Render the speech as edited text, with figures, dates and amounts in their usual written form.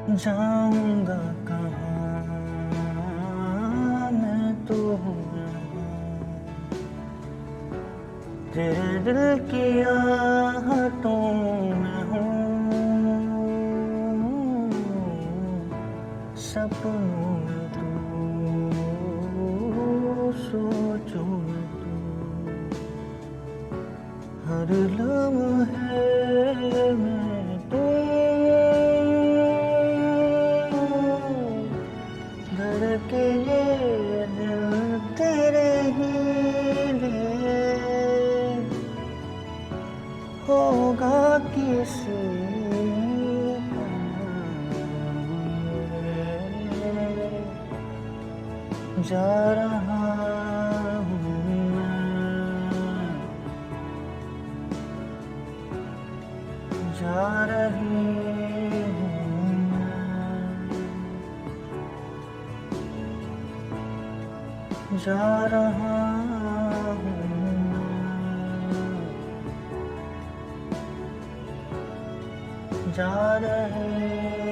जाऊंगा कहाँ मैं तो हूँ यहाँ। तेरे दिल की आहटों में हूँ, सपनों में तू, सोचों में तू, हर लम्हे में तू, धड़के ये दिल तेरे ही लिए, होगा किसी जा रहा हूँ मैं, जा रही हूँ मैं, जा रहा हूँ मैं, जा रही